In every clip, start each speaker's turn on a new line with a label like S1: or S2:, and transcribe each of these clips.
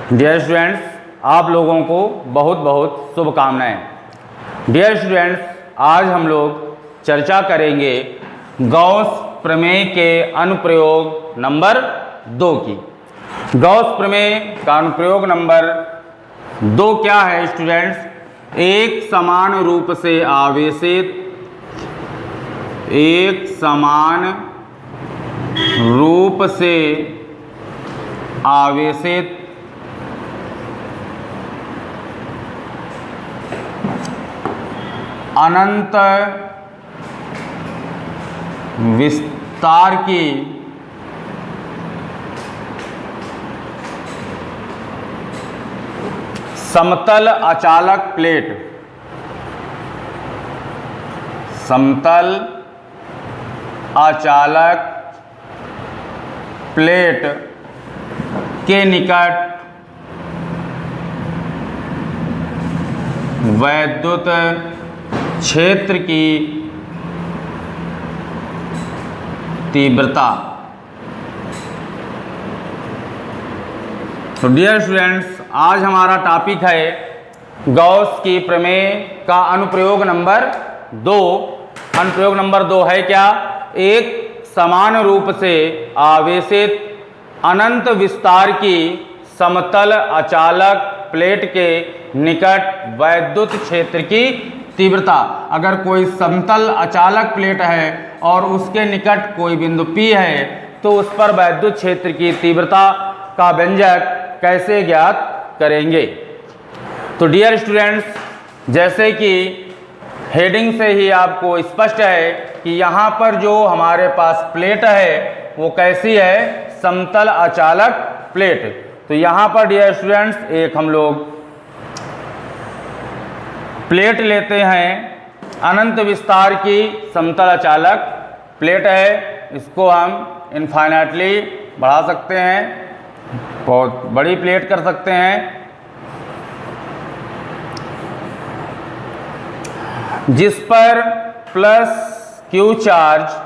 S1: Dear students, आप लोगों को बहुत बहुत शुभकामनाएं। डियर स्टूडेंट्स, आज हम लोग चर्चा करेंगे गॉस प्रमेय के अनुप्रयोग नंबर 2 की। गॉस प्रमेय का अनुप्रयोग नंबर 2 क्या है स्टूडेंट्स? एक समान रूप से आवेशित अनंत विस्तार की समतल अचालक प्लेट के निकट वैद्युत क्षेत्र की तीव्रता। तो डियर स्टूडेंट्स, आज हमारा टॉपिक है गॉस की प्रमेय का अनुप्रयोग नंबर 2। अनुप्रयोग नंबर 2 है क्या? एक समान रूप से आवेशित अनंत विस्तार की समतल अचालक प्लेट के निकट वैद्युत क्षेत्र की तीव्रता। अगर कोई समतल अचालक प्लेट है और उसके निकट कोई बिंदु P है तो उस पर वैद्युत क्षेत्र की तीव्रता का व्यंजक कैसे ज्ञात करेंगे? तो डियर स्टूडेंट्स, जैसे कि हेडिंग से ही आपको स्पष्ट है कि यहाँ पर जो हमारे पास प्लेट है वो कैसी है? समतल अचालक प्लेट। तो यहाँ पर डियर स्टूडेंट्स एक हम लोग प्लेट लेते हैं, अनंत विस्तार की समतल अचालक प्लेट है। इसको हम इनफाइनाइटली बढ़ा सकते हैं, बहुत बड़ी प्लेट कर सकते हैं, जिस पर प्लस Q चार्ज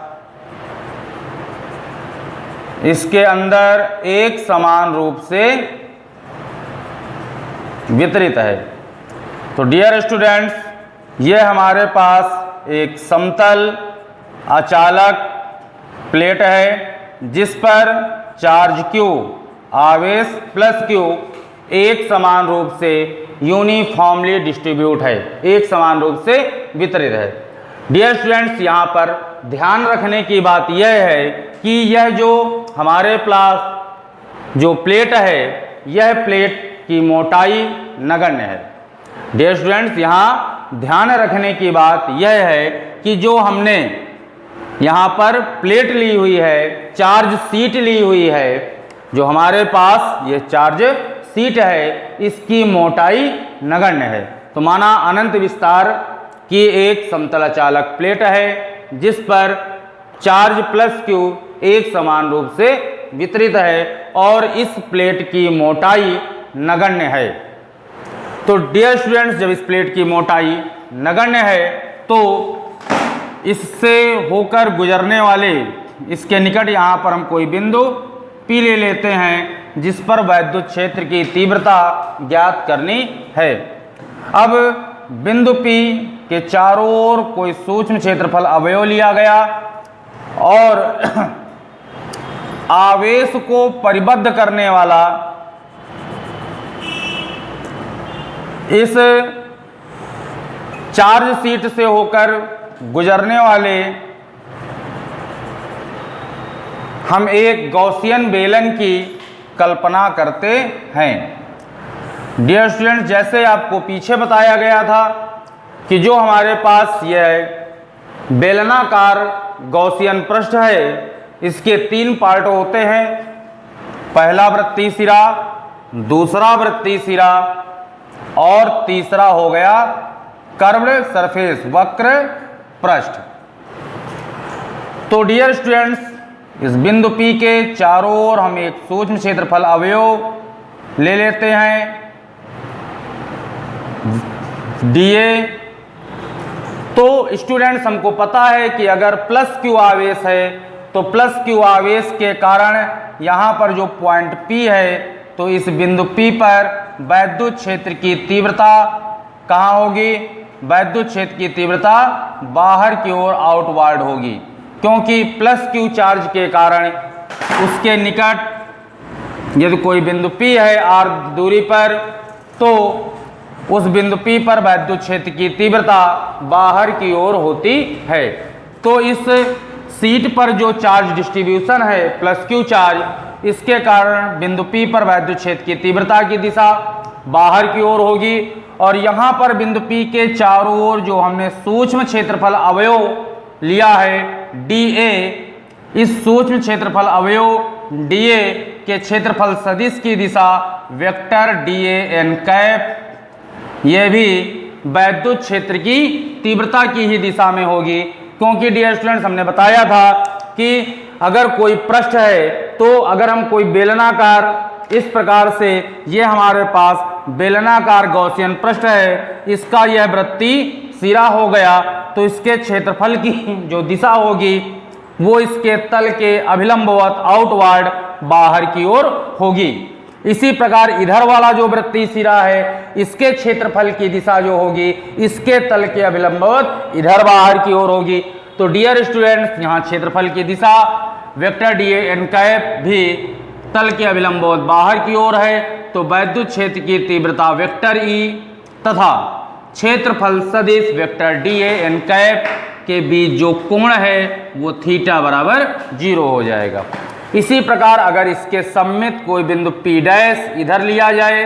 S1: इसके अंदर एक समान रूप से वितरित है। तो डियर स्टूडेंट्स, ये हमारे पास एक समतल अचालक प्लेट है जिस पर चार्ज Q, आवेश प्लस Q एक समान रूप से यूनिफॉर्मली डिस्ट्रीब्यूट है, एक समान रूप से वितरित है। डियर स्टूडेंट्स, यहाँ पर ध्यान रखने की बात यह है कि यह जो हमारे पास जो प्लेट है, यह प्लेट की मोटाई नगण्य है। डियर स्टूडेंट्स, यहाँ ध्यान रखने की बात यह है कि जो हमने यहाँ पर प्लेट ली हुई है, चार्ज शीट ली हुई है, जो हमारे पास ये चार्ज शीट है, इसकी मोटाई नगण्य है। तो माना अनंत विस्तार की एक समतल अचालक प्लेट है जिस पर चार्ज प्लस Q एक समान रूप से वितरित है और इस प्लेट की मोटाई नगण्य है। तो डियर स्टूडेंट्स, जब इस प्लेट की मोटाई नगण्य है तो इससे होकर गुजरने वाले, इसके निकट यहाँ पर हम कोई बिंदु P ले लेते हैं जिस पर वैद्युत क्षेत्र की तीव्रता ज्ञात करनी है। अब बिंदु P के चारों ओर कोई सूक्ष्म क्षेत्रफल अवयव लिया गया और आवेश को परिबद्ध करने वाला इस चार्ज शीट से होकर गुजरने वाले हम एक गॉसियन बेलन की कल्पना करते हैं। डियर स्टूडेंट्स, जैसे आपको पीछे बताया गया था कि जो हमारे पास यह बेलनाकार गॉसियन पृष्ठ है, इसके 3 पार्ट होते हैं। पहला वृत्तीय सिरा, दूसरा वृत्तीय सिरा और तीसरा हो गया कर्व्ड सरफेस, वक्र पृष्ठ। तो डियर स्टूडेंट्स, इस बिंदु P के चारों ओर हम एक सूक्ष्म क्षेत्रफल अवयव ले लेते हैं dA। तो स्टूडेंट्स, हमको पता है कि अगर प्लस Q आवेश है तो प्लस Q आवेश के कारण यहाँ पर जो पॉइंट P है तो इस बिंदु P पर वैद्युत क्षेत्र की तीव्रता कहाँ होगी? वैद्युत क्षेत्र की तीव्रता बाहर की ओर आउटवर्ड होगी, क्योंकि प्लस Q चार्ज के कारण उसके निकट यदि कोई बिंदु P है r दूरी पर, तो उस बिंदु P पर वैद्युत क्षेत्र की तीव्रता बाहर की ओर होती है। तो इस शीट पर जो चार्ज डिस्ट्रीब्यूशन है प्लस Q चार्ज, इसके कारण बिंदु P पर वैद्युत क्षेत्र की तीव्रता की दिशा बाहर की ओर होगी। और यहाँ पर बिंदु P के चारों ओर जो हमने सूक्ष्म क्षेत्रफल अवयव लिया है dA, इस सूक्ष्म क्षेत्रफल अवयव dA के क्षेत्रफल सदिश की दिशा वेक्टर dA n कैप, यह भी वैद्युत क्षेत्र की तीव्रता की ही दिशा में होगी। क्योंकि डियर स्टूडेंट्स, हमने बताया था कि अगर कोई पृष्ठ है, तो अगर हम कोई बेलनाकार इस प्रकार से, ये हमारे पास बेलनाकार गॉसियन पृष्ठ है, इसका यह वृत्तीय सिरा हो गया, तो इसके क्षेत्रफल की जो दिशा होगी वो इसके तल के अभिलंबवत आउटवर्ड बाहर की ओर होगी। इसी प्रकार इधर वाला जो वृत्तीय सिरा है, इसके क्षेत्रफल की दिशा जो होगी इसके तल के अभिलंबवत इधर बाहर की ओर होगी। तो डियर स्टूडेंट्स, यहाँ क्षेत्रफल की दिशा वेक्टर dA n कैप भी तल के अभिलंबवत बाहर की ओर है, तो वैद्युत क्षेत्र की तीव्रता वेक्टर E तथा क्षेत्रफल सदिश वेक्टर dA n कैप के बीच जो कोण है वो थीटा बराबर 0 हो जाएगा। इसी प्रकार अगर इसके सम्मित कोई बिंदु P डैश इधर लिया जाए,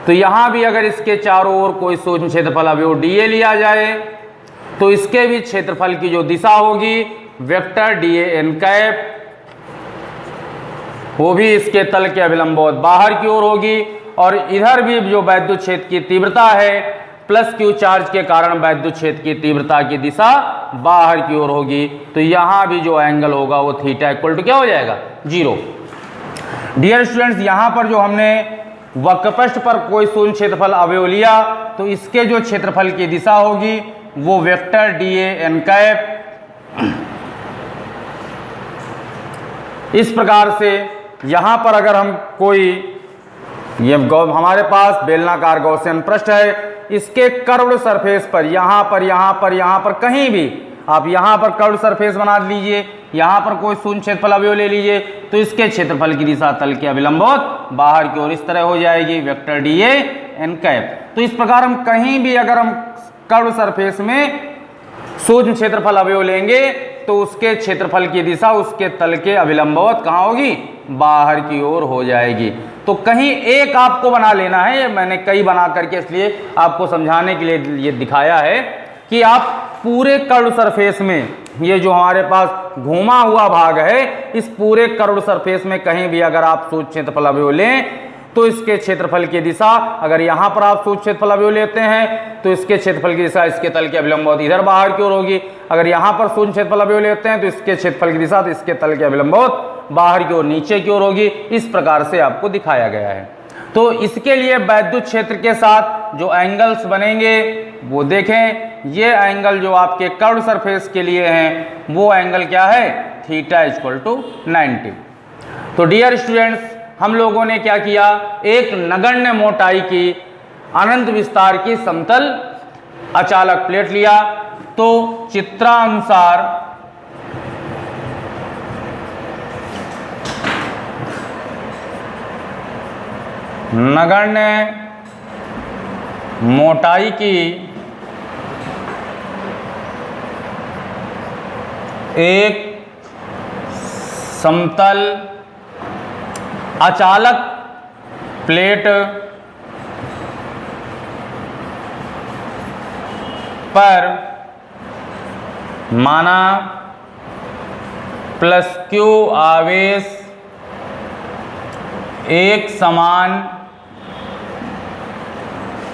S1: तो यहाँ भी अगर इसके चारों ओर कोई सूक्ष्म क्षेत्रफल अवयव dA लिया जाए, तो इसके भी क्षेत्रफल की जो दिशा होगी वेक्टर dA n कैप, वो भी इसके तल के अभिलंबवत बाहर की ओर होगी। और इधर भी जो वैद्युत क्षेत्र की तीव्रता है प्लस Q चार्ज के कारण वैद्युत क्षेत्र की तीव्रता की दिशा बाहर की ओर होगी, तो यहाँ भी जो एंगल होगा वो थीटा इक्वल टू क्या हो जाएगा? 0। डियर स्टूडेंट्स, यहाँ पर जो हमने वक्रपृष्ठ पर कोई शून्य क्षेत्रफल अवयव लिया, तो इसके जो क्षेत्रफल की दिशा होगी वो वेक्टर dA n कैप, इस प्रकार से यहाँ पर अगर हम कोई ये हमारे पास बेलनाकार गॉसियन पृष्ठ है, इसके कर्व्ड सरफेस पर यहाँ पर कहीं भी आप यहाँ पर कर्व्ड सरफेस बना लीजिए, यहाँ पर कोई शून्य क्षेत्रफल अवयव ले लीजिए, तो इसके क्षेत्रफल की दिशा तल के अभिलंबवत बाहर की ओर इस तरह हो जाएगी वेक्टर dA n कैप। तो इस प्रकार हम कहीं भी अगर हम कर्व्ड सरफेस में सूक्ष्म क्षेत्रफल अवयव लेंगे, तो उसके क्षेत्रफल की दिशा उसके तल के अभिलंबवत कहाँ होगी? बाहर की ओर हो जाएगी। तो कहीं एक आपको बना लेना है, मैंने कई बना करके इसलिए आपको समझाने के लिए ये दिखाया है कि आप पूरे कर्व्ड सरफेस में, ये जो हमारे पास घुमा हुआ भाग है, इस पूरे कर्व्ड सरफेस में कहीं भी अगर आप सूक्ष्म क्षेत्रफल अवयव लें, तो इसके क्षेत्रफल की दिशा, अगर यहाँ पर आप सूक्ष्म क्षेत्रफल अवयव लेते हैं, तो इसके क्षेत्रफल की दिशा इसके तल के अभिलंबवत इधर बाहर की ओर होगी। अगर यहाँ पर शून्य क्षेत्रफल अवयव लेते हैं, तो इसके क्षेत्रफल की दिशा तो इसके तल के अभिलंबवत बाहर की ओर नीचे की ओर होगी। इस प्रकार से आपको दिखाया गया है। तो इसके लिए वैद्युत क्षेत्र के साथ जो एंगल्स बनेंगे वो देखें। ये एंगल जो आपके कर्व्ड सरफेस के लिए हैं, वो एंगल क्या है? Theta equal to 90। तो डियर स्टूडेंट्स, हम लोगों ने क्या किया? एक नगण्य मोटाई की अनंत विस्तार की समतल अचालक प्लेट लिया। तो चित्रानुसार नगण्य मोटाई की एक समतल अचालक प्लेट पर माना प्लस Q आवेश एक समान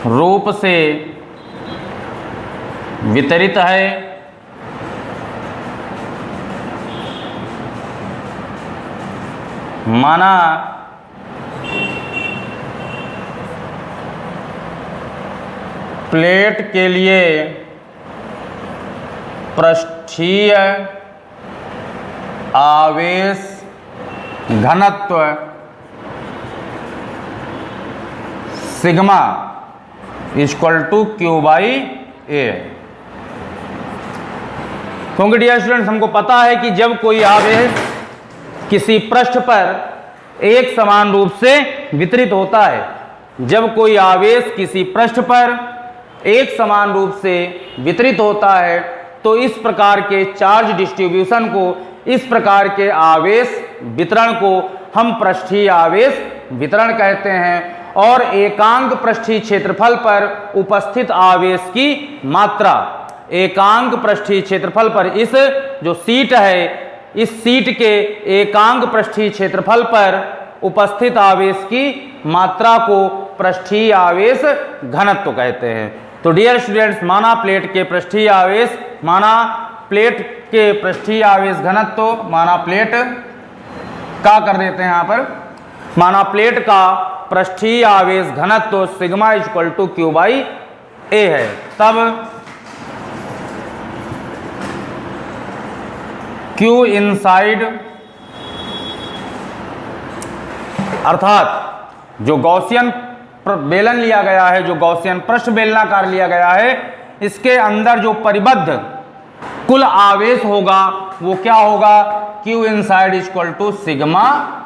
S1: रूप से वितरित है। माना प्लेट के लिए पृष्ठीय आवेश घनत्व sigma equal to Q by A. क्योंकि डियर स्टूडेंट्स हमको पता है कि जब कोई आवेश किसी पृष्ठ पर एक समान रूप से वितरित होता है, जब कोई आवेश किसी पृष्ठ पर एक समान रूप से वितरित होता है तो इस प्रकार के चार्ज डिस्ट्रीब्यूशन को, इस प्रकार के आवेश वितरण को हम पृष्ठीय आवेश वितरण कहते हैं। और एकांक पृष्ठीय क्षेत्रफल पर उपस्थित आवेश की मात्रा, एकांक पृष्ठीय क्षेत्रफल पर इस जो सीट है, इस सीट के एकांक पृष्ठीय क्षेत्रफल पर उपस्थित आवेश की मात्रा को पृष्ठीय आवेश घनत्व कहते हैं। तो डियर स्टूडेंट्स, माना प्लेट के पृष्ठीय आवेश, माना प्लेट के पृष्ठीय आवेश घनत्व, माना प्लेट का कर देते हैं यहाँ पर, माना प्लेट का पृष्ठीय आवेश घनत्व sigma equal to Q by A है। तब क्यू इनसाइड, अर्थात जो गॉसियन बेलन लिया गया है, जो गॉसियन पृष्ठ बेलनाकार लिया गया है, इसके अंदर जो परिबद्ध कुल आवेश होगा वो क्या होगा, Q inside equal to sigma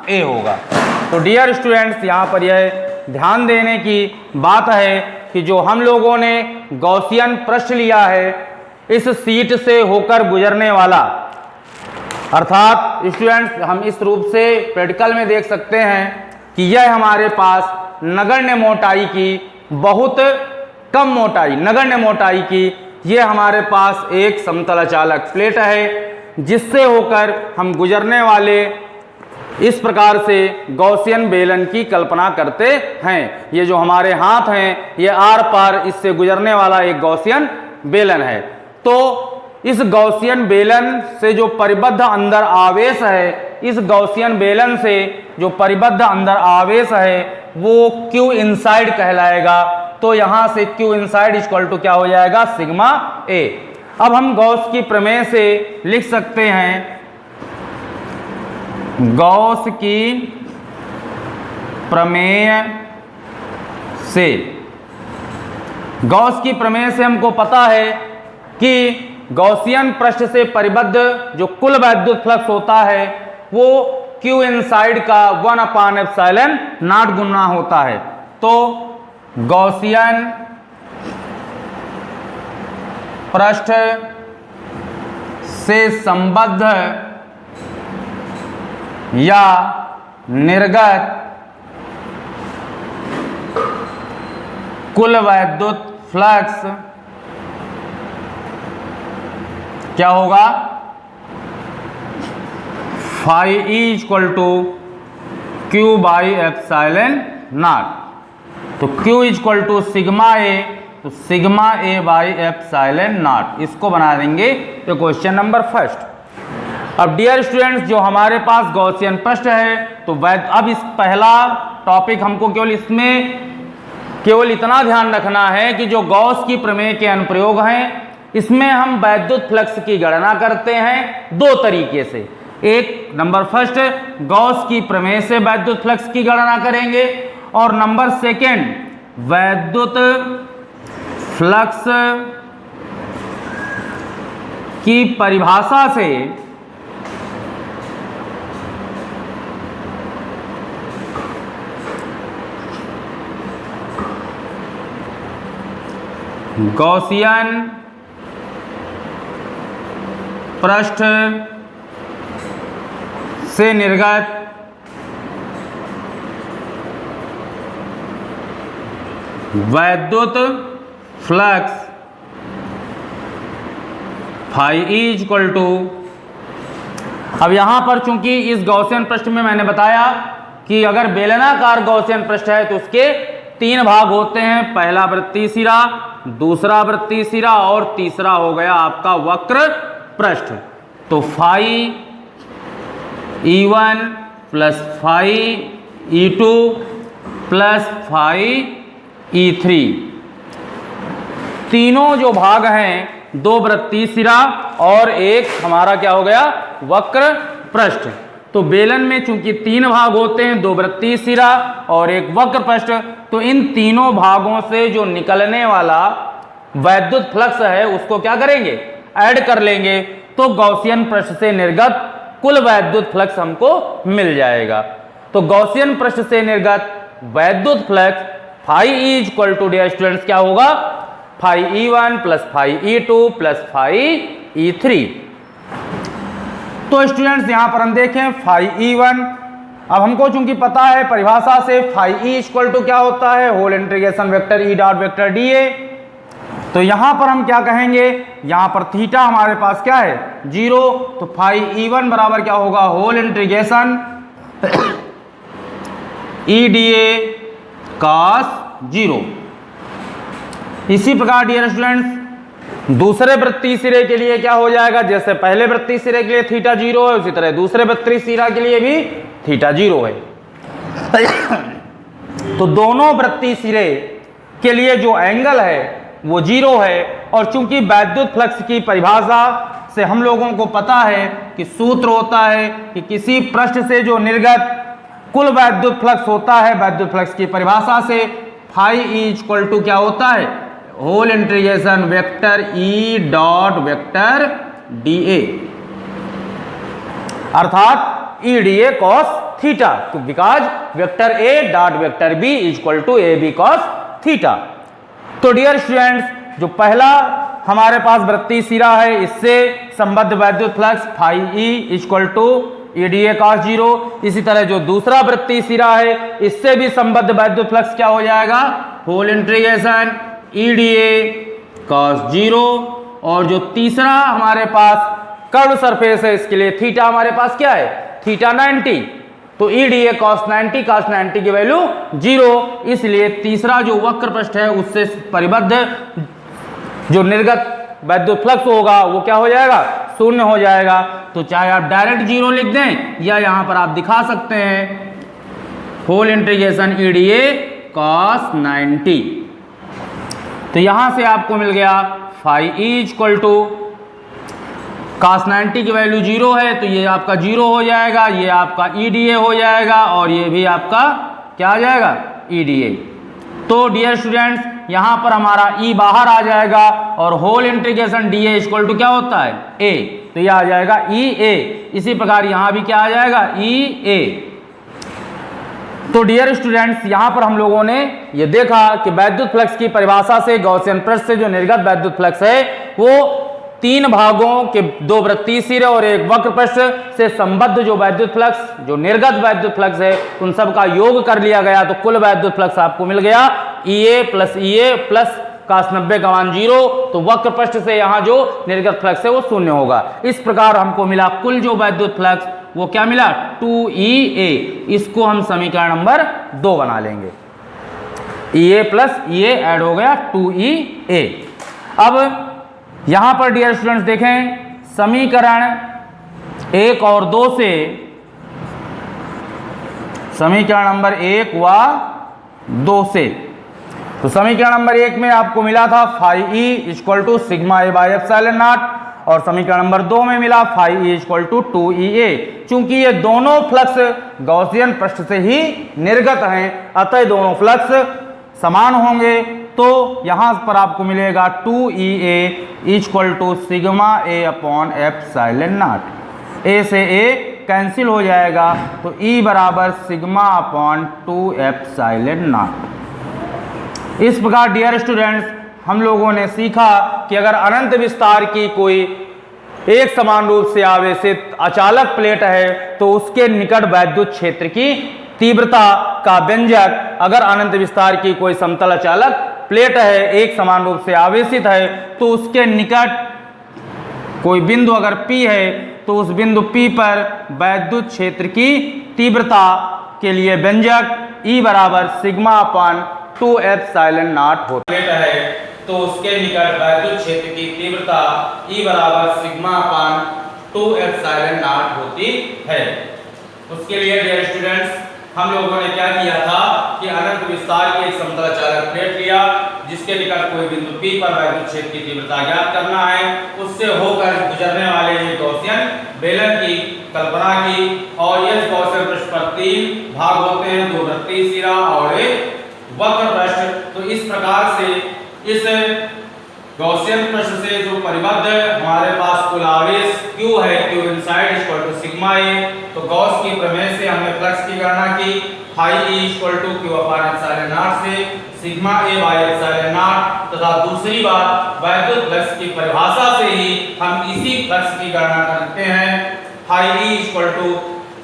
S1: A होगा। तो डियर स्टूडेंट्स, यहाँ पर यह ध्यान देने की बात है कि जो हम लोगों ने गॉसियन पृष्ठ लिया है, इस सीट से होकर गुजरने वाला, अर्थात स्टूडेंट्स हम इस रूप से प्रैक्टिकल में देख सकते हैं कि यह हमारे पास नगण्य मोटाई की, बहुत कम मोटाई, नगण्य मोटाई की यह हमारे पास एक समतल चालक प्लेट है, जिससे होकर हम गुजरने वाले इस प्रकार से गॉसियन बेलन की कल्पना करते हैं। ये जो हमारे हाथ हैं, ये आर पार इससे गुजरने वाला एक गॉसियन बेलन है। तो इस गॉसियन बेलन से जो परिबद्ध अंदर आवेश है, इस गॉसियन बेलन से जो परिबद्ध अंदर आवेश है वो क्यू इनसाइड कहलाएगा। तो यहां से क्यू इनसाइड इक्वल टू क्या हो जाएगा, सिग्मा ए। अब हम गॉस की प्रमेय से लिख सकते हैं, गॉस की प्रमेय से, गॉस की प्रमेय से हमको पता है कि गॉसियन पृष्ठ से परिबद्ध जो कुल वैद्युत फ्लक्स होता है वो क्यू इनसाइड का 1/ε0 गुना होता है। तो गॉसियन पृष्ठ से संबद्ध या निर्गत कुल वैद्युत फ्लक्स क्या होगा, phi E equal to Q by epsilon not. तो Q equal to sigma A, तो sigma A by epsilon nought, इसको बना देंगे तो क्वेश्चन नंबर फर्स्ट। अब डियर स्टूडेंट्स, जो हमारे पास गॉसियन पृष्ठ है, तो अब इस पहला टॉपिक हमको केवल इसमें केवल इतना ध्यान रखना है कि जो गॉस की प्रमेय के अनुप्रयोग हैं, इसमें हम वैद्युत फ्लक्स की गणना करते हैं दो तरीके से। एक नंबर फर्स्ट, गॉस की प्रमेय से वैद्युत फ्लक्स की गणना करेंगे, और नंबर सेकेंड, वैद्युत फ्लक्स की परिभाषा से गॉसियन पृष्ठ से निर्गत वैद्युत flux phi E equal to, अब यहां पर चूंकि इस गॉसियन पृष्ठ में मैंने बताया कि अगर बेलनाकार गॉसियन पृष्ठ है तो उसके तीन भाग होते हैं, पहला वृत्तीय सिरा, दूसरा वृत्तीय सिरा और तीसरा हो गया आपका वक्र पृष्ठ। तो phi E1 plus phi E2 plus phi E3, तीनों जो भाग हैं, दो वृत्तीय सिरा और एक हमारा क्या हो गया, वक्र पृष्ठ। तो बेलन में चूंकि 3 भाग होते हैं, 2 वृत्तीय सिरा और एक वक्र पृष्ठ, तो इन तीनों भागों से जो निकलने वाला वैद्युत फ्लक्स है उसको क्या करेंगे, ऐड कर लेंगे, तो गॉसियन पृष्ठ से निर्गत कुल वैद्युत फ्लक्स हमको मिल जाएगा। तो गॉसियन पृष्ठ से निर्गत वैद्युत flux phi E equal to dear students क्या होगा, phi E1 plus phi E2 plus phi E3। तो स्टूडेंट्स यहां पर हम देखें फाई E1, अब हमको चूंकि पता है परिभाषा से फाई E इक्वल टू क्या होता है, whole integration vector E dot vector dA। तो यहां पर हम क्या कहेंगे, यहां पर थीटा हमारे पास क्या है 0, तो फाई E1 बराबर क्या होगा, whole integration E dA cos 0। इसी प्रकार डियर स्टूडेंट्स दूसरे वृत्तीय सिरे के लिए क्या हो जाएगा, जैसे पहले वृत्तीय सिरे के लिए थीटा 0 है, उसी तरह दूसरे वृत्तीय सिरा के लिए भी थीटा 0 है। तो दोनों वृत्तीय सिरे के लिए जो एंगल है वो 0 है, और चूंकि वैद्युत फ्लक्स की परिभाषा से हम लोगों को पता है कि सूत्र होता है कि किसी पृष्ठ से जो निर्गत कुल वैद्युत फ्लक्स होता है, वैद्युत फ्लक्स की परिभाषा से फाई ई इक्वल टू क्या होता है, whole integration vector E dot vector dA, अर्थात ई dA cos थीटा, because vector A dot vector B equal to A B cos theta. तो डियर स्टूडेंट्स जो पहला हमारे पास वृत्तीय सिरा है इससे संबद्ध वैद्युत flux phi E equal to E dA cos 0, इसी तरह जो दूसरा वृत्तीय सिरा है इससे भी संबद्ध वैद्युत फ्लक्स क्या हो जाएगा, होल इंटीग्रेशन ई dA cos 0, और जो तीसरा हमारे पास कर्व सरफेस है इसके लिए थीटा हमारे पास क्या है, थीटा 90, तो ई dA cos 90 की वैल्यू 0, इसलिए तीसरा जो वक्र पृष्ठ है उससे परिबद्ध जो निर्गत वैद्युत फ्लक्स होगा वो क्या हो जाएगा, शून्य हो जाएगा। तो चाहे आप डायरेक्ट 0 लिख दें या यहां पर आप दिखा सकते हैं होल इंटीग्रेशन ई dA cos 90। तो यहां से आपको मिल गया phi E equal to cos 90 की वैल्यू 0 है, तो ये आपका 0 हो जाएगा, ये आपका ई dA हो जाएगा, और ये भी आपका क्या आ जाएगा, ई dA। तो डियर स्टूडेंट्स यहां पर हमारा ई बाहर आ जाएगा, और whole integration dA equal to क्या होता है, a, तो ये आ जाएगा ई ए। इसी प्रकार यहां भी क्या आ जाएगा, ई ए। तो डियर स्टूडेंट्स यहां पर हम लोगों ने ये देखा कि वैद्युत फ्लक्स की परिभाषा से गॉसियन पृष्ठ से जो निर्गत वैद्युत फ्लक्स है वो 3 भागों के 2 वृत्तीय सिरे और एक वक्र पृष्ठ से संबद्ध जो वैद्युत फ्लक्स, जो निर्गत वैद्युत फ्लक्स है उन सब का योग कर लिया गया, तो कुल वैद्युत फ्लक्स आपको मिल गया EA प्लस cos 90 का मान 0, तो वक्र पृष्ठ से यहाँ जो निर्गत फ्लक्स है वो शून्य होगा। इस प्रकार हमको मिला कुल जो वैद्युत फ्लक्स वो क्या मिला 2EA। इसको हम समीकरण नंबर 2 बना लेंगे, EA प्लस EA ऐड हो गया 2EA। अब यहां पर डियर स्टूडेंट्स देखें समीकरण 1 और 2 से, समीकरण नंबर 1 व 2 से, तो समीकरण नंबर 1 में आपको मिला था phi E equal to sigma A by epsilon naught, और समीकरण नंबर 2 में मिला phi E equal to 2EA। चूंकि ये दोनों फ्लक्स गॉसियन पृष्ठ से ही निर्गत हैं, अतः दोनों फ्लक्स समान होंगे, तो यहां पर आपको मिलेगा 2EA equal to sigma A upon epsilon naught. A से ए कैंसिल हो जाएगा, तो E बराबर सिग्मा अपॉन 2 एप्सिलॉन नॉट। इस प्रकार डियर स्टूडेंट्स हम लोगों ने सीखा कि अगर अनंत विस्तार की कोई एक समान रूप से आवेशित अचालक प्लेट है तो उसके निकट वैद्युत क्षेत्र की तीव्रता का व्यंजक, अगर अनंत विस्तार की कोई समतल अचालक प्लेट है एक समान रूप से आवेशित है तो उसके निकट कोई बिंदु अगर P है तो उस बिंदु P पर वैद्युत क्षेत्र की तीव्रता के लिए व्यंजक E बराबर सिग्मा अपॉन 2 एप्सिलॉन नॉट होता है, तो उसके निकट वैद्युत क्षेत्र की तीव्रता E बराबर सिग्मा अपॉन 2 एप्सिलॉन नॉट होती है। उसके लिए डियर स्टूडेंट्स हम लोगों ने क्या किया था कि अनंत विस्तार की एक समतल चालक प्लेट लिया जिसके निकट कोई बिंदु P पर वैद्युत क्षेत्र की तीव्रता ज्ञात करना है, उससे होकर गुजरने वाले गॉसियन बेलन की कल्पना की। और इस गॉसियन पृष्ठ पर 3 भाग होते हैं, 2 वृत्तीय सिरा और एक वक्र पृष्ठ। तो इस प्रकार से इस गॉसियन पृष्ठ से जो परिबद्ध हमारे पास कुल आवेश Q है, Q inside equal to sigma A. तो गॉस की प्रमेय से हमने फ्लक्स की गणना की, phi E equal to Q upon epsilon naught से sigma A by epsilon naught. तथा दूसरी बात, वैद्युत फ्लक्स की परिभाषा से ही हम इसी फ्लक्स की गणना करते हैं। फाई E इक्वल टू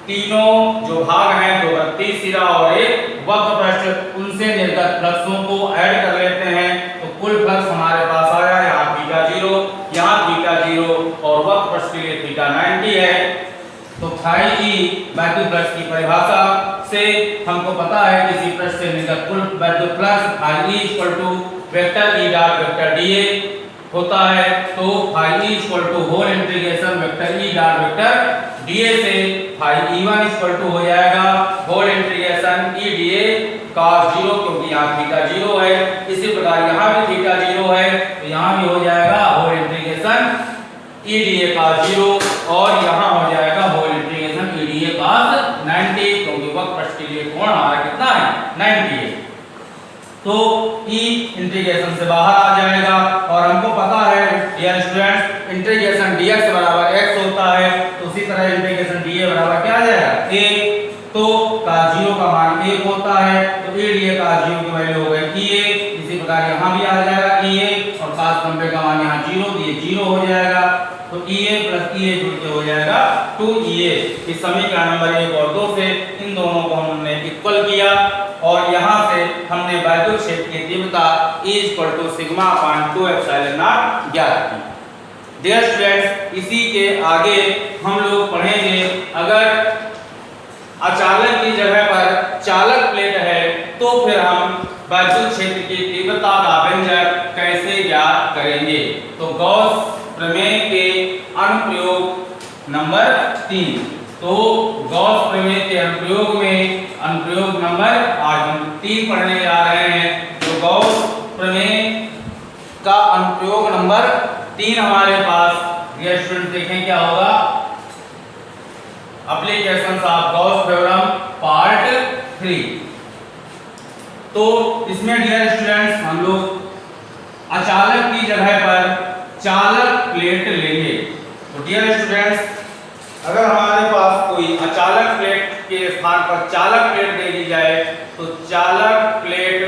S1: तीनों जो भाग हैं, 2 वृत्तीय सिरा और एक वक्र पृष्ठ, उनसे निर्गत फ्लक्सों को ऐड कर लेते हैं। तो कुल फ्लक्स हमारे पास आया यहाँ थीटा 0, यहाँ थीटा 0 और वक्र पृष्ठ के लिए थीटा 90 है। तो फाई E वैद्युत फ्लक्स की परिभाषा से हमको पता है किसी पृष्ठ से निर्गत कुल वैद्युत flux phi E equal to vector E dot vector dA होता है। तो phi E equal to whole integration vector E dot vector dA से फाई E1 इक्वल टू हो जाएगा whole integration E dA cos 0, क्योंकि यहाँ थीटा 0 है। इसी प्रकार यहाँ भी थीटा 0 है, तो यहाँ भी हो जाएगा whole integration E dA cos 0 और यहाँ हो जाएगा whole integration E dA cos 90, क्योंकि वक्र पृष्ठ के लिए कोण हमारा कितना है 90 है। तो E इंटीग्रेशन से बाहर आ जाएगा और हमको पता है डियर स्टूडेंट्स इंटीग्रेशन dx बराबर x होता है। तो उसी तरह इंटीग्रेशन dA बराबर क्या आ जाएगा 1। तो cos 0 का मान 1 होता है, तो E dA cos 0 की वैल्यू हो गई EA। इसी प्रकार यहाँ भी आ जाएगा EA और cos 90 का मान यहाँ 0, तो ये 0 हो जाएगा। तो EA प्लस EA जुड़ के हो जाएगा 2EA। इस समीकरण नंबर 1 और 2 से इन दोनों को हमने इक्वल किया और यहाँ से हमने वैद्युत क्षेत्र की तीव्रता E equal to sigma upon 2 epsilon naught ज्ञात की। डियर स्टूडेंट्स, इसी के आगे हम लोग पढ़ेंगे अगर अचालक की जगह पर चालक प्लेट है तो फिर हम वैद्युत क्षेत्र की तीव्रता का व्यंजक कैसे ज्ञात करेंगे। तो गॉस प्रमेय के अनुप्रयोग नंबर 3। तो गॉस प्रमेय के अनुप्रयोग में अनुप्रयोग नंबर आज हम 3 पढ़ने जा रहे हैं। तो गॉस प्रमेय का अनुप्रयोग नंबर 3 हमारे पास, ये स्टूडेंट देखें क्या होगा, applications of Gauss theorem part 3। तो इसमें डियर स्टूडेंट्स हम लोग अचालक की जगह पर चालक प्लेट लेंगे। तो डियर स्टूडेंट्स, अगर हमारे पास कोई अचालक प्लेट के स्थान पर चालक प्लेट दे दी जाए तो चालक प्लेट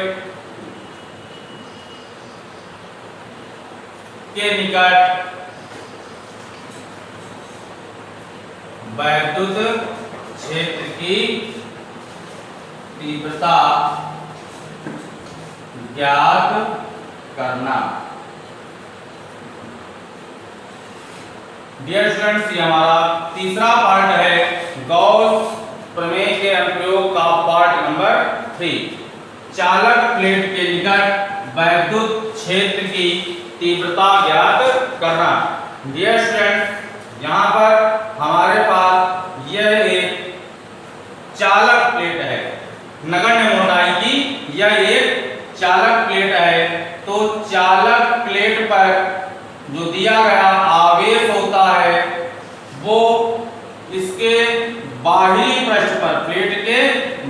S1: के निकट वैद्युत क्षेत्र की तीव्रता ज्ञात करना। डियर स्टूडेंट्स, ये हमारा तीसरा पार्ट है गॉस प्रमेय के अनुप्रयोग का पार्ट नंबर 3, चालक प्लेट के निकट वैद्युत क्षेत्र की तीव्रता ज्ञात करना। डियर स्टूडेंट्स, यहाँ पर हमारे पास यह एक चालक प्लेट है, नगण्य मोटाई की यह एक चालक प्लेट है। तो चालक प्लेट पर जो दिया गया आवेश होता है वो इसके बाहरी पृष्ठ पर, प्लेट के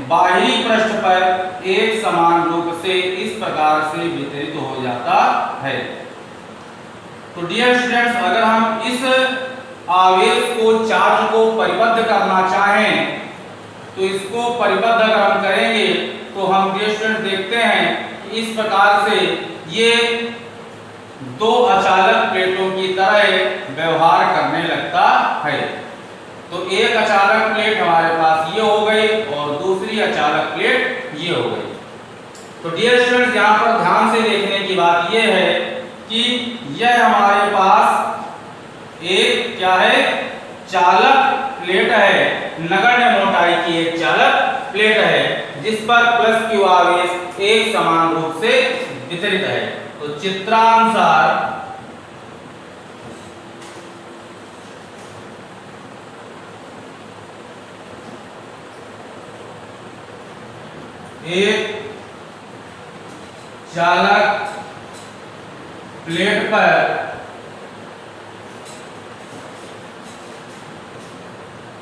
S1: बाहरी पृष्ठ पर एक समान रूप से इस प्रकार से वितरित हो जाता है। तो डियर स्टूडेंट्स, अगर हम इस आवेश को, चार्ज को परिबद्ध करना चाहें तो इसको परिबद्ध अगर हम करेंगे तो हम डियर स्टूडेंट्स देखते हैं कि इस प्रकार से ये 2 अचालक प्लेटों की तरह व्यवहार करने लगता है। तो एक अचालक प्लेट हमारे पास ये हो गई और दूसरी अचालक प्लेट ये हो गई। तो डियर स्टूडेंट्स, यहाँ पर ध्यान से देखने की बात यह है कि यह हमारे पास एक क्या है, चालक प्लेट है, नगण्य मोटाई की एक चालक प्लेट है जिस पर प्लस क्यू आवेश एक समान रूप से वितरित है। तो चित्रानुसार एक चालक प्लेट पर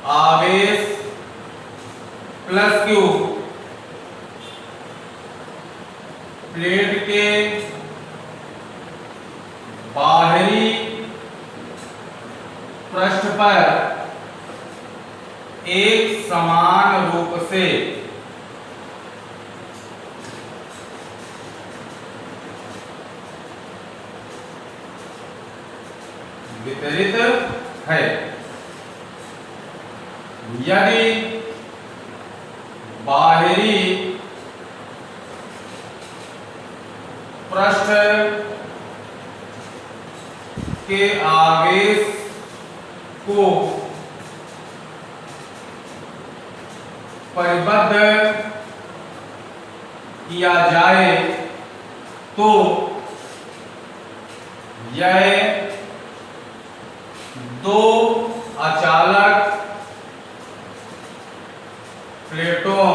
S1: आवेश प्लस क्यू प्लेट के बाहरी पृष्ठ पर एक समान रूप से वितरित है। यदि बाहरी पृष्ठ के आवेश को परिबद्ध किया जाए तो यह दो अचालक प्लेटों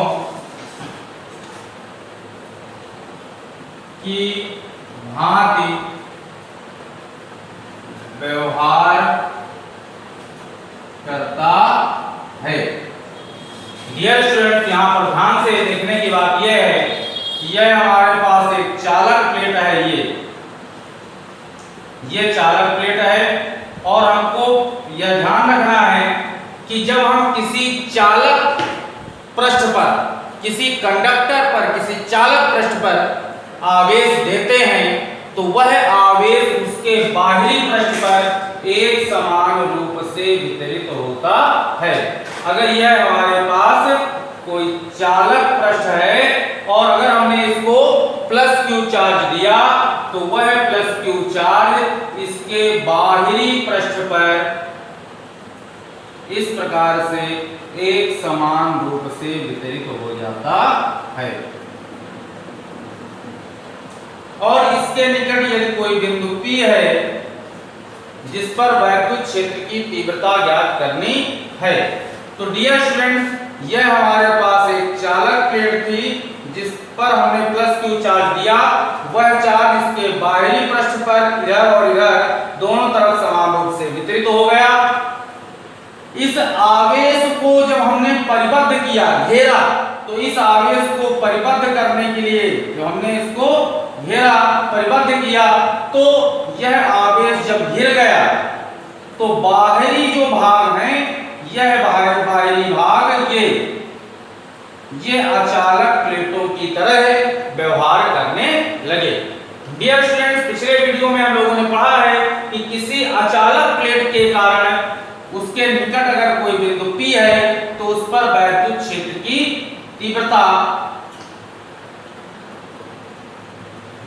S1: की भांति व्यवहार करता है। डियर स्टूडेंट्स, यहां पर ध्यान से देखने की बात यह है कि यह हमारे पास एक चालक प्लेट है। ये चालक प्लेट है और हमको यह ध्यान रखना है कि जब हम किसी चालक पृष्ठ पर, किसी कंडक्टर पर, किसी चालक पृष्ठ पर आवेश देते हैं तो वह आवेश उसके बाहरी पृष्ठ पर एक समान रूप से वितरित होता है। अगर यह हमारे पास कोई चालक पृष्ठ है और अगर हमने इसको प्लस क्यू चार्ज दिया तो वह प्लस क्यू चार्ज इसके बाहरी पृष्ठ पर इस प्रकार से एक समान रूप से वितरित हो जाता है। और इसके निकट यदि कोई बिंदु P है जिस पर वैद्युत क्षेत्र की तीव्रता ज्ञात करनी है। तो डियर स्टूडेंट्स, यह हमारे पास एक चालक प्लेट थी जिस पर हमने प्लस क्यू चार्ज दिया। वह चार्ज इसके बाहरी पृष्ठ पर इधर और इधर दोनों तरफ समान रूप से वितरित हो गया। इस आवेश को जब हमने परिबद्ध किया, घेरा, तो इस आवेश को परिबद्ध करने के लिए जो हमने इसको घेरा, परिबद्ध किया, तो यह आवेश जब घिर गया तो बाहरी जो भाग है, यह बाहरी भाग ये अचालक प्लेटों की तरह व्यवहार करने लगे। डियर स्टूडेंट्स, पिछले वीडियो में हम लोगों ने पढ़ा है कि किसी अचालक प्लेट के कारण उसके निकट अगर कोई बिंदु P है तो उस पर वैद्युत क्षेत्र की तीव्रता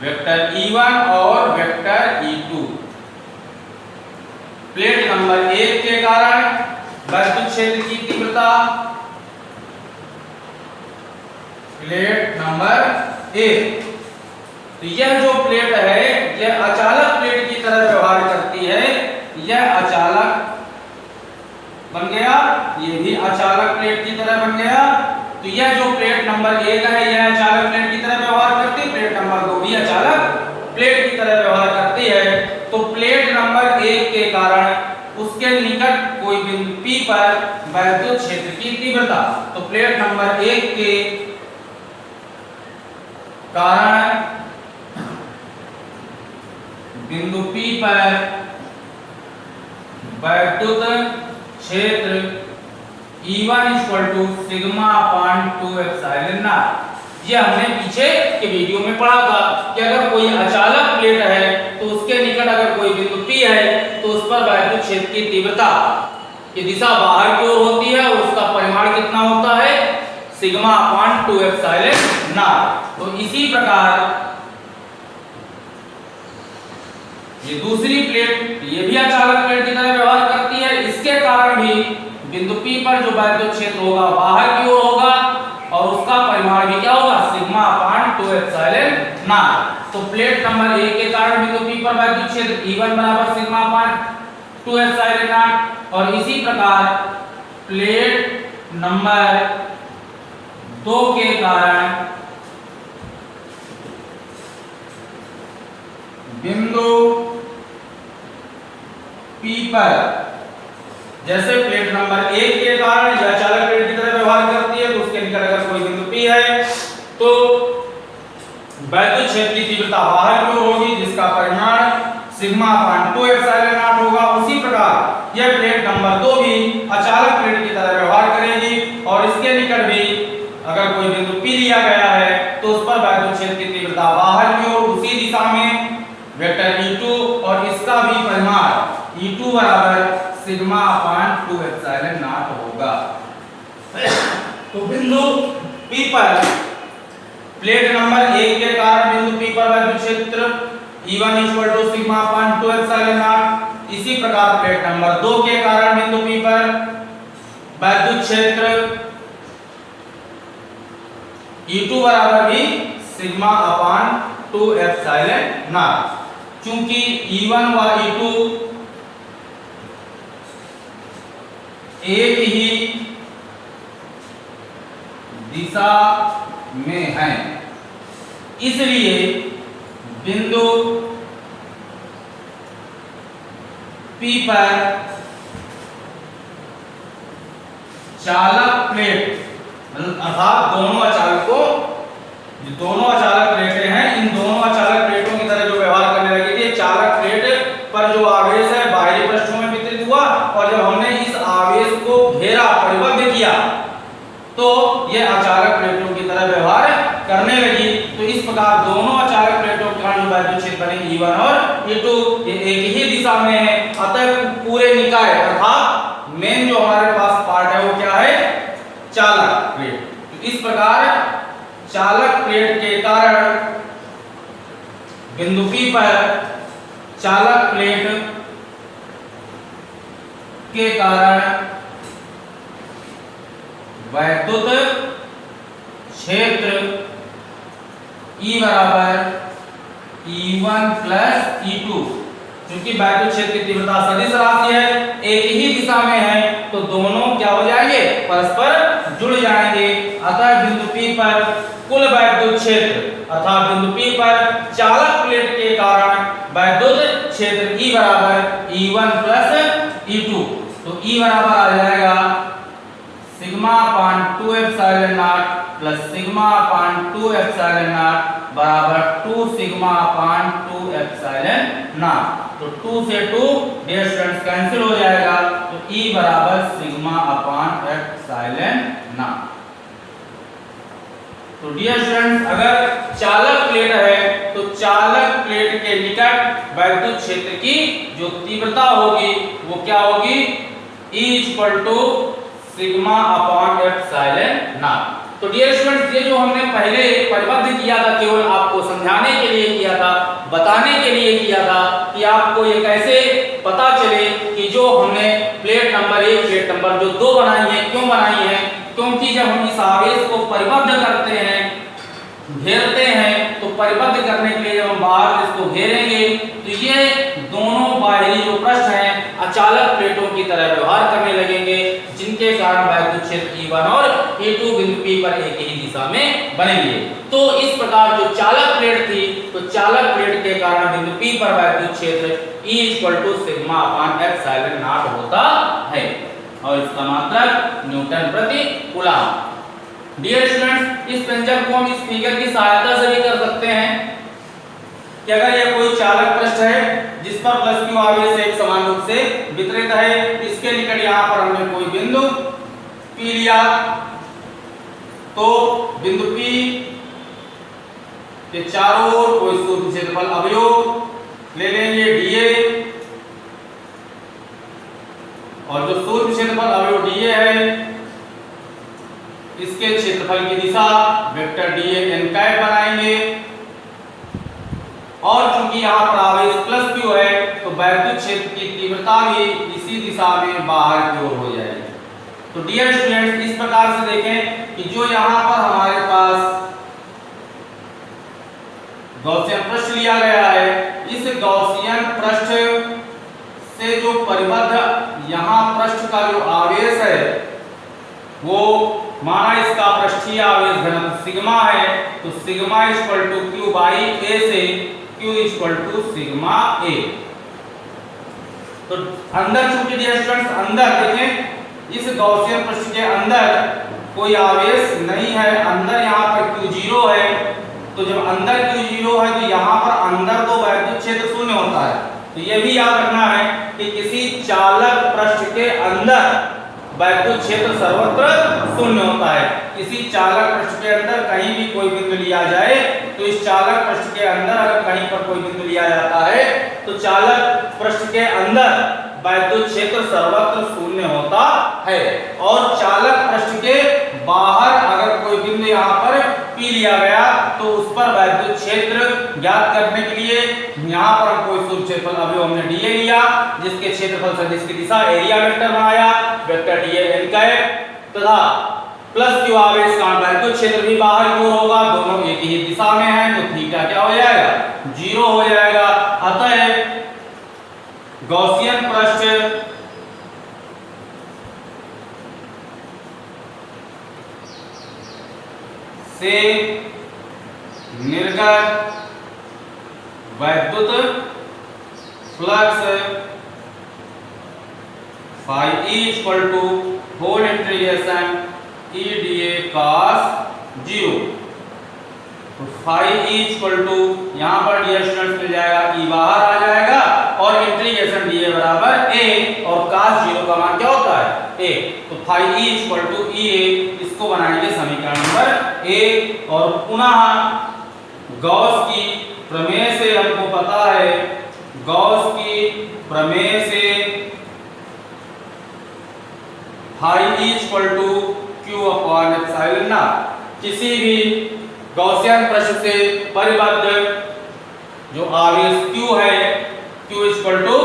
S1: वेक्टर E1 और वेक्टर E2, प्लेट नंबर 1 के कारण वैद्युत क्षेत्र की तीव्रता प्लेट नंबर 1। तो यह जो प्लेट है यह अचालक प्लेट की तरह व्यवहार करती है। यह अचालक बन गया, ये भी अचालक प्लेट की तरह बन गया। तो यह जो प्लेट नंबर 1 है यह अचालक प्लेट की तरह व्यवहार करती है। प्लेट नंबर 2 भी अचालक प्लेट की तरह व्यवहार करती है। तो प्लेट नंबर 1 के कारण उसके निकट कोई बिंदु P पर वैद्युत क्षेत्र की तीव्रता, तो प्लेट नंबर 1 के कारण बिंदु P पर वैद्युत क्षेत्र E1 sigma upon 2 epsilon not. ये हमने पीछे के वीडियो में पढ़ा था कि अगर कोई अचालक प्लेट है तो उसके निकट अगर कोई बिंदु P है तो उस पर वैद्युत क्षेत्र की तीव्रता की दिशा बाहर की ओर होती है और उसका परिमाण कितना होता है, सिग्मा अपान 2 एप्सिलॉन नॉट। तो इसी प्रकार ये दूसरी प्लेट ये भी अचालक प्लेट की तरह व्यवहार करती है। इसके कारण भी बिंदु P पर जो वैद्युत क्षेत्र होगा बाहर की ओर होगा और उसका परिमाण भी क्या होगा, सिग्मा अपान 2 एप्सिलॉन नॉट। तो प्लेट नंबर 1 के कारण बिंदु P पर वैद्युत क्षेत्र E1 बराबर सिग्मा अपान 2 एप्सिलॉन नॉट। और इसी प्रकार प्लेट नंबर 2 के कारण बिंदु P पर जैसे प्लेट नंबर 1 के कारण यह चालक प्लेट की तरह व्यवहार करती है, तो उसके निकट अगर कोई बिंदु P है तो वैद्युत क्षेत्र की तीव्रता बाहर की ओर होगी, जिसका परिमाण सिग्मा अपान 2 एप्सिलॉन नॉट होगा। उसी प्रकार यह प्लेट नंबर 2 भी अचालक प्लेट की तरह व्यवहार करेगी और इसके निकट भी अगर कोई बिंदु P लिया गया है तो उस पर वैद्युत क्षेत्र की तीव्रता बाहर की ओर उसी दिशा में वेक्टर E2 और इसका भी परिमाण E2 बराबर सिग्मा अपान 2 एप्सिलॉन नॉट होगा। तो बिंदु P पर प्लेट नंबर 1 के कारण बिंदु P पर वैद्युत क्षेत्र E1 = sigma upon 2 epsilon not. इसी प्रकार प्लेट नंबर 2 के कारण बिंदु P पर वैद्युत क्षेत्र E2 बराबर भी सिग्मा अपान 2 एप्सिलॉन नॉट। चूंकि E1 व E2 एक ही दिशा में हैं, इसलिए बिंदु P पर चालक प्लेट अर्थात दोनों अचालकों जो दोनों अचालक प्लेटें हैं, इन दोनों अचालक प्लेटों की तरह जो व्यवहार करने लगी थी, चालक प्लेट पर जो आवेश है बाहरी पृष्ठों में वितरित हुआ और जब हमने इस आवेश को घेरा परिबद्ध किया तो यह अचालक प्लेटों की तरह व्यवहार करने लगी। तो इस प्रकार दोनों अचालक प्लेटों के कारण जो वैद्युत क्षेत्र बने E1 और E2 ये एक ही दिशा में है। अतः पूरे निकाय अर्थात मेन जो हमारे पास पार्ट है वो क्या है, चालक प्लेट। तो इस प्रकार चालक प्लेट के कारण बिंदु P पर चालक प्लेट के कारण वैद्युत क्षेत्र E बराबर E1 प्लस E2, क्योंकि वैद्युत क्षेत्र की तीव्रता सदिश राशि है, एक ही दिशा में है, तो दोनों क्या हो जाएंगे, परस्पर जुड़ जाएंगे। अतः बिंदु P पर कुल वैद्युत क्षेत्र अर्थात बिंदु P पर चालक प्लेट के कारण वैद्युत क्षेत्र E बराबर E1 प्लस E2। तो E बराबर आ जाएगा sigma upon 2 epsilon not plus sigma upon 2 epsilon not बराबर 2 सिग्मा अपान 2 एप्सिलॉन नॉट। तो 2 से 2 डियर स्टूडेंट्स कैंसिल हो जाएगा, तो E बराबर सिग्मा अपान एप्सिलॉन नॉट। तो डियर स्टूडेंट्स अगर चालक प्लेट है तो चालक प्लेट के निकट वैद्युत क्षेत्र की जो तीव्रता होगी वो क्या होगी, E sigma upon epsilon not. तो डियर स्टूडेंट्स ये जो हमने पहले परिबद्ध किया था केवल आपको समझाने के लिए किया था, बताने के लिए किया था कि आपको ये कैसे पता चले कि जो हमने प्लेट नंबर 1 प्लेट नंबर जो 2 बनाई है, क्यों बनाई है, क्योंकि जब हम इस आवेश को परिबद्ध करते हैं, घेरते हैं, तो परिबद्ध करने के लिए जब हम बाहर इसको घेरेंगे तो ये दोनों बाहरी जो पृष्ठ हैं अचालक प्लेटों की तरह व्यवहार करने लगेंगे, जिनके कारण वैद्युत क्षेत्र E1 और E2 बिंदु P पर एक ही दिशा में बनेंगे। तो इस प्रकार जो चालक प्लेट थी, तो चालक प्लेट के कारण बिंदु P पर वैद्युत क्षेत्र E सिग्मा अपान एप्सिलॉन नॉट होता है और इसका मात्रक न्यूटन प्रति कूलम। डियर स्टूडेंट्स इस व्यंजक को हम इस फिगर की सहायता से भी कर सकते हैं कि अगर यह कोई चालक पृष्ठ है जिस पर प्लस क्यू आवेश एक समान रूप से वितरित है, इसके निकट यहाँ पर हमने कोई बिंदु P लिया, तो बिंदु P के चारों ओर कोई सूक्ष्म क्षेत्रफल अवयव ले लेंगे dA, और जो सूक्ष्म क्षेत्रफल अवयव dA है इसके क्षेत्रफल की दिशा वेक्टर dA n कैप बनाएंगे, और चूंकि यहाँ पर आवेश प्लस क्यू है तो वैद्युत क्षेत्र की तीव्रता भी इसी दिशा में बाहर की ओर हो जाएगी। तो डियर स्टूडेंट्स इस प्रकार से देखें कि जो यहाँ पर हमारे पास गॉसियन पृष्ठ लिया गया है, इस गॉसियन पृष्ठ से जो परिबद्ध यहाँ पृष्ठ का जो आवेश है वो माना इसका पृष्ठीय आवेश घनत्व सिग्मा है, तो सिग्मा Q बाई A से Q सिग्मा A। तो अंदर चूंकि डियर स्टूडेंट्स अंदर देखें इस गॉसियन पृष्ठ के अंदर कोई आवेश नहीं है, अंदर यहाँ पर Q0 है, तो जब अंदर Q0 है तो यहाँ पर अंदर तो वैद्युत क्षेत्र शून्य होता है। तो ये भी याद रखना है कि किसी चालक पृष्ठ के अंदर वैद्युत क्षेत्र सर्वत्र शून्य होता है। किसी चालक पृष्ठ के अंदर कहीं भी कोई बिंदु लिया जाए तो इस चालक पृष्ठ के अंदर अगर कहीं पर कोई बिंदु लिया जाता है तो चालक पृष्ठ के अंदर वैद्युत क्षेत्र सर्वत्र शून्य होता है, और चालक पृष्ठ के बाहर अगर कोई बिंदु यहाँ पर पी लिया गया तो उस पर वैद्युत क्षेत्र ज्ञात करने के लिए यहाँ पर कोई शुद्ध क्षेत्रफल अभी हमने dA लिया, जिसके क्षेत्रफल सदिश की दिशा एरिया वेक्टर बनाया, वेक्टर dA n कैप, तथा प्लस क्यू आवेश का वैद्युत क्षेत्र भी बाहर की ओर होगा, दोनों एक ही दिशा में है, तो थीटा क्या हो जाएगा 0 हो जाएगा। अतः गॉसियन पृष्ठ से निर्गत वैद्युत flux phi E equal to whole integration E dA cos 0। तो phi E equal to यहाँ पर डियर स्टूडेंट्स मिल जाएगा E बाहर आ जाएगा और इंटीग्रेशन dA बराबर A, और cos 0 का मान क्या होता है A, तो phi E equal to EA, इसको बनाएंगे समीकरण नंबर 1। और पुनः गॉस की प्रमेय से हमको पता है, गॉस की प्रमेय से phi E equal to Q upon epsilon naught, किसी भी गॉसियन पृष्ठ से परिबद्ध जो आवेश Q है Q equal to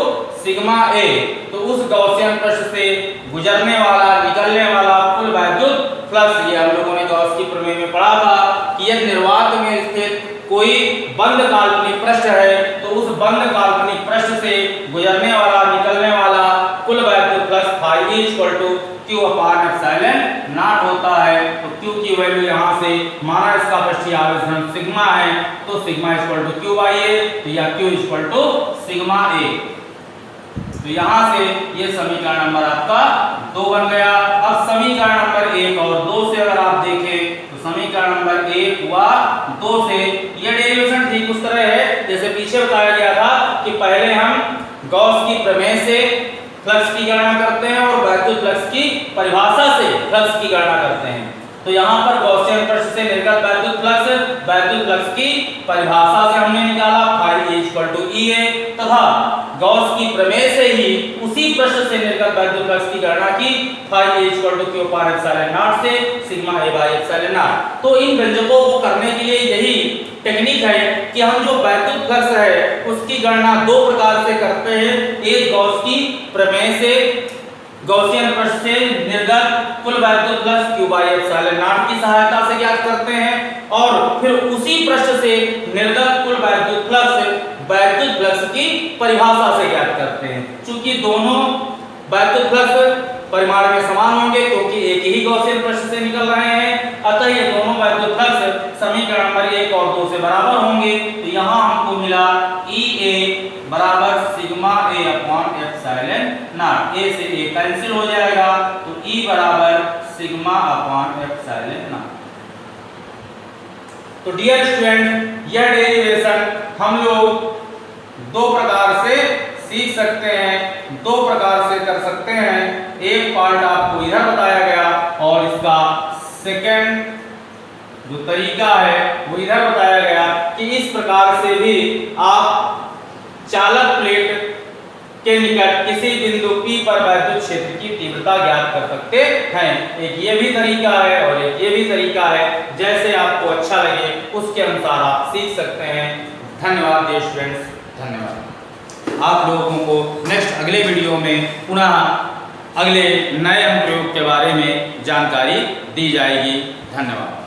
S1: sigma A, तो उस गॉसियन पृष्ठ से गुजरने वाला निकलने वाला कुल वैद्युत फ्लक्स, ये हम लोगों ने गॉस की प्रमेय में पढ़ा था कि यदि निर्वात में स्थित कोई बंद काल्पनिक पृष्ठ है तो उस बंद काल्पनिक पृष्ठ से गुजरने वाला निकलने वाला कुल वैद्युत flux phi E equal to Q upon epsilon naught होता है। तो Q की वैल्यू यहाँ से माना इसका पृष्ठीय आवेश घन सिग्मा है, तो sigma equal to Q by A, तो या Q equal to sigma A। तो यहाँ से ये समीकरण नंबर आपका 2 बन गया। अब समीकरण नंबर 1 और 2 से अगर आप देखें तो समीकरण नंबर 1 हुआ 2 से, ये डेरिवेशन ठीक उस तरह है जैसे पीछे बताया गया था कि पहले हम गॉस की प्रमेय से फ्लक्स की गणना करते हैं और वैद्युत फ्लक्स की परिभाषा से फ्लक्स की गणना करते हैं। तो यहाँ पर गॉसियन पृष्ठ से निर्गत वैद्युत फ्लक्स की परिभाषा से हमने निकाला phi E equal to EA, तथा गॉस की प्रमेय से ही उसी पृष्ठ से निर्गत वैद्युत फ्लक्स की गणना की phi E equal to Q upon epsilon naught से sigma A by epsilon not. तो इन व्यंजकों को करने के लिए यही टेक्निक है कि हम जो वैद्युत फ्लक्स है उसकी गणना 2 प्रकार से करते हैं। एक गॉस की प्रमेय से गॉसियन पृष्ठ से निर्गत कुल वैद्युत flux Q by epsilon not की सहायता से ज्ञात करते हैं, और फिर उसी पृष्ठ से निर्गत कुल वैद्युत फ्लक्स की परिभाषा से ज्ञात करते हैं। चूंकि दोनों वैद्युत फ्लक्स परिमाण में समान होंगे क्योंकि एक ही गॉसियन पृष्ठ से निकल रहे हैं, अतः ये दोनों वैद्युत फ्लक्स समीकरण नंबर 1 और 2 से बराबर होंगे। तो यहाँ हमको मिला EA बराबर sigma A upon epsilon not, A से A कैंसिल हो जाएगा, तो E बराबर सिग्मा अपॉन एप्सिलॉन नॉट। तो डियर स्टूडेंट, यह डेरिवेशन हम लोग 2 प्रकार से सीख सकते हैं, 2 प्रकार से कर सकते हैं। एक पार्ट आपको इधर बताया गया और इसका सेकंड जो तरीका है वो इधर बताया गया कि इस प्रकार से भी आप चालक प्लेट के निकट किसी बिंदु P पर वैद्युत क्षेत्र की तीव्रता ज्ञात कर सकते हैं। एक ये भी तरीका है और एक ये भी तरीका है, जैसे आपको अच्छा लगे उसके अनुसार आप सीख सकते हैं। धन्यवाद डियर स्टूडेंट्स, धन्यवाद। आप लोगों को नेक्स्ट अगले वीडियो में पुनः अगले नए अनुप्रयोग के बारे में जानकारी दी जाएगी। धन्यवाद।